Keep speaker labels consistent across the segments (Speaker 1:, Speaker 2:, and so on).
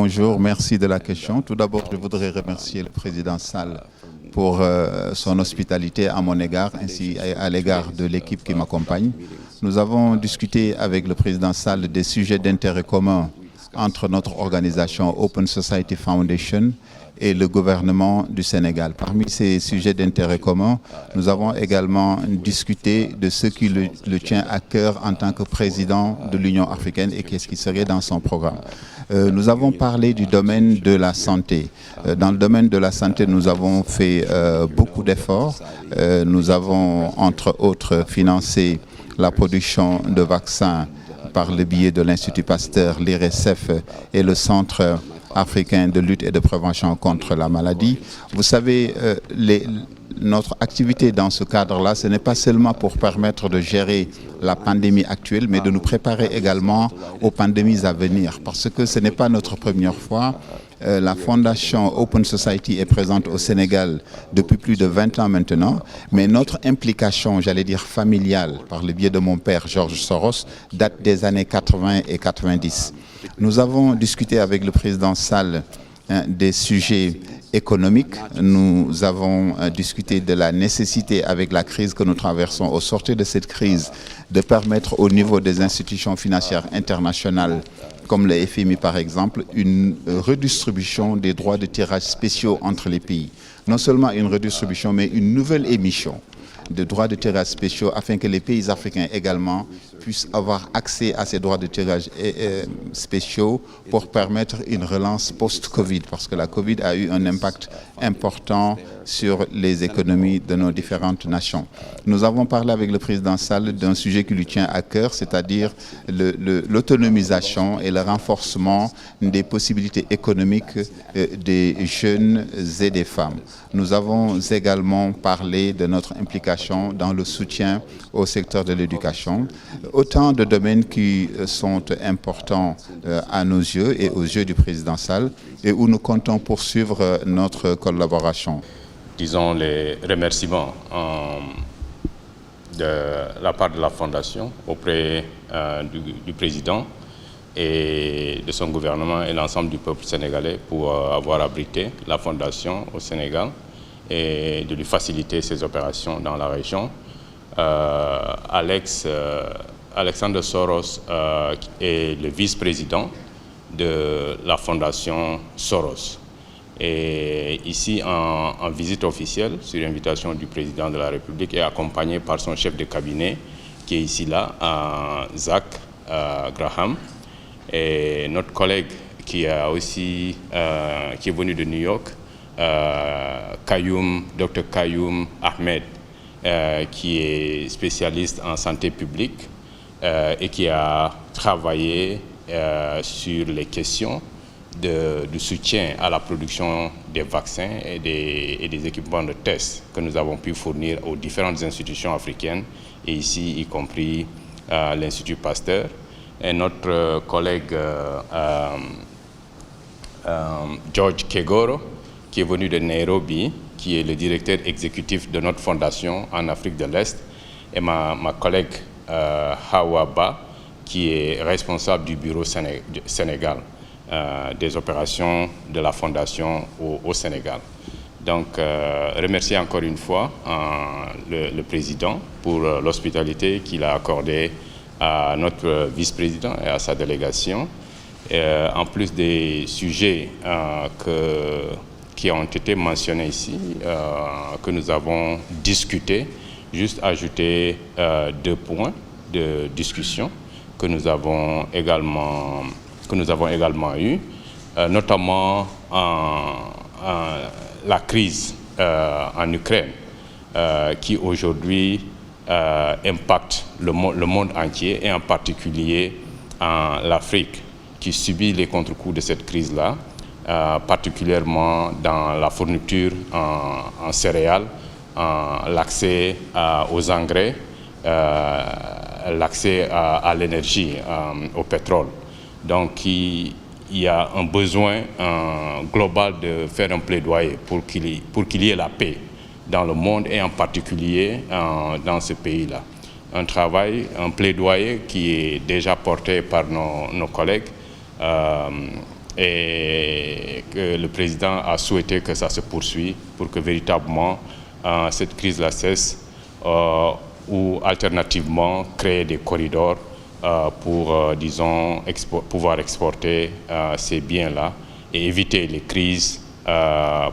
Speaker 1: bonjour, merci de la question. Tout d'abord, je voudrais remercier le président Sall pour son hospitalité à mon égard, ainsi à l'égard de l'équipe qui m'accompagne. Nous avons discuté avec le président Sall des sujets d'intérêt commun entre notre organisation Open Society Foundation et le gouvernement du Sénégal. Parmi ces sujets d'intérêt commun, nous avons également discuté de ce qui le tient à cœur en tant que président de l'Union africaine et qu'est-ce qui serait dans son programme. Nous avons parlé du domaine de la santé. Dans le domaine de la santé, nous avons fait beaucoup d'efforts. Nous avons, entre autres, financé la production de vaccins par le biais de l'Institut Pasteur, l'IRSF et le Centre africain de lutte et de prévention contre la maladie. Vous savez, notre activité dans ce cadre-là, ce n'est pas seulement pour permettre de gérer la pandémie actuelle, mais de nous préparer également aux pandémies à venir, parce que ce n'est pas notre première fois. La fondation Open Society est présente au Sénégal depuis plus de 20 ans maintenant, mais notre implication, j'allais dire familiale, par le biais de mon père Georges Soros, date des années 80 et 90. Nous avons discuté avec le président Sall des sujets économiques. Nous avons discuté de la nécessité, avec la crise que nous traversons, au sortir de cette crise, de permettre au niveau des institutions financières internationales, comme le FMI par exemple, une redistribution des droits de tirage spéciaux entre les pays. Non seulement une redistribution, mais une nouvelle émission de droits de tirage spéciaux afin que les pays africains également puissent avoir accès à ces droits de tirage spéciaux pour permettre une relance post-Covid, parce que la Covid a eu un impact important sur les économies de nos différentes nations. Nous avons parlé avec le président Sall d'un sujet qui lui tient à cœur, c'est-à-dire l'autonomisation et le renforcement des possibilités économiques des jeunes et des femmes. Nous avons également parlé de notre implication dans le soutien au secteur de l'éducation. Autant de domaines qui sont importants à nos yeux et aux yeux du président Sall et où nous comptons poursuivre notre collaboration.
Speaker 2: Disons les remerciements de la part de la Fondation auprès du président et de son gouvernement et l'ensemble du peuple sénégalais pour avoir abrité la Fondation au Sénégal et de lui faciliter ses opérations dans la région. Alexander Soros est le vice-président de la Fondation Soros. Et ici, en visite officielle, sur invitation du président de la République, est accompagné par son chef de cabinet, qui est ici là, Zach Graham, et notre collègue qui est venu de New York, Dr Kayoum Ahmed, qui est spécialiste en santé publique et qui a travaillé sur les questions du soutien à la production des vaccins et des équipements de tests que nous avons pu fournir aux différentes institutions africaines, et ici y compris l'Institut Pasteur. Et notre collègue George Kegoro, qui est venu de Nairobi, qui est le directeur exécutif de notre fondation en Afrique de l'Est, et ma collègue Hawa Ba, qui est responsable du bureau Sénégal, des opérations de la fondation au Sénégal. Donc, remercier encore une fois le président pour l'hospitalité qu'il a accordée à notre vice-président et à sa délégation. En plus des sujets qui ont été mentionnés ici, que nous avons discutés, juste ajouter 2 points de discussion que nous avons également eu, notamment la crise en Ukraine, qui aujourd'hui impacte le monde entier et en particulier l'Afrique, qui subit les contre-coups de cette crise-là, particulièrement dans la fourniture en céréales, l'accès aux engrais, l'accès à l'énergie, au pétrole. Donc, il y a un besoin global de faire un plaidoyer pour qu'il y ait la paix dans le monde et en particulier dans ce pays-là. Un plaidoyer qui est déjà porté par nos collègues et que le président a souhaité que ça se poursuive pour que véritablement cette crise-là cesse ou alternativement créer des corridors pour, disons, pouvoir exporter ces biens-là et éviter les crises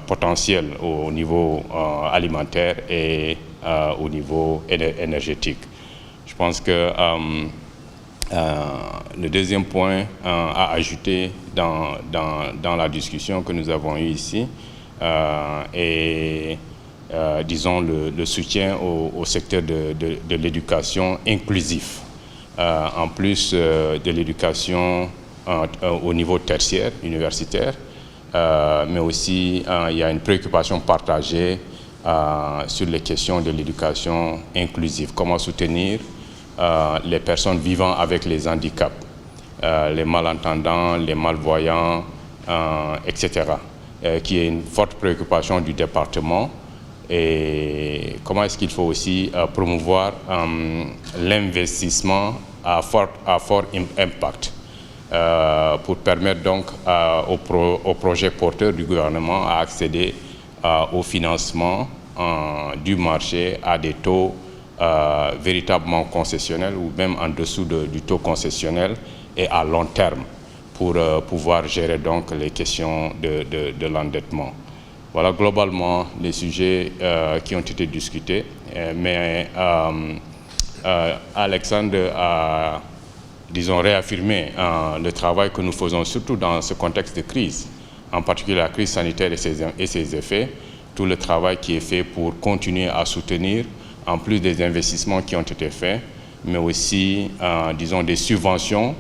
Speaker 2: potentielles au niveau alimentaire et au niveau énergétique. Je pense que le deuxième point à ajouter dans la discussion que nous avons eue ici est, disons, le soutien au secteur de l'éducation inclusif. En plus de l'éducation au niveau tertiaire, universitaire, mais aussi il y a une préoccupation partagée sur les questions de l'éducation inclusive. Comment soutenir les personnes vivant avec les handicaps, les malentendants, les malvoyants, etc., qui est une forte préoccupation du département. Et comment est-ce qu'il faut aussi promouvoir l'investissement à fort impact pour permettre donc aux projets porteurs du gouvernement à accéder au financement du marché à des taux véritablement concessionnels ou même en dessous du taux concessionnel et à long terme pour pouvoir gérer donc les questions de l'endettement. Voilà globalement les sujets qui ont été discutés, mais Alexandre a, disons, réaffirmé le travail que nous faisons, surtout dans ce contexte de crise, en particulier la crise sanitaire et ses effets, tout le travail qui est fait pour continuer à soutenir, en plus des investissements qui ont été faits, mais aussi, disons, des subventions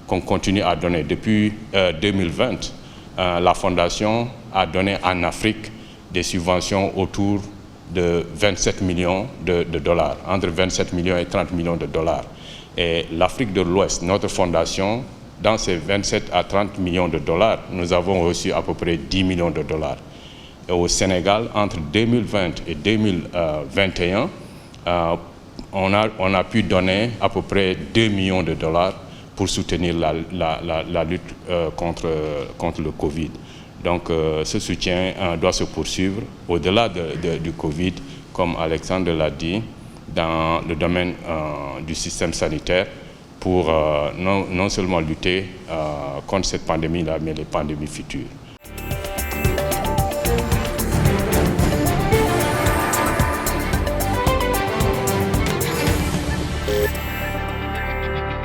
Speaker 2: qu'on continue à donner. Depuis 2020, la Fondation a donné en Afrique des subventions autour de 27 millions de dollars, entre 27 millions et 30 millions de dollars. Et l'Afrique de l'Ouest, notre fondation, dans ces 27 à 30 millions de dollars, nous avons reçu à peu près 10 millions de dollars. Et au Sénégal, entre 2020 et 2021, on a pu donner à peu près 2 millions de dollars pour soutenir la lutte contre le Covid. Donc ce soutien doit se poursuivre au-delà du Covid, comme Alexandre l'a dit, dans le domaine du système sanitaire pour non seulement lutter contre cette pandémie-là, mais les pandémies futures.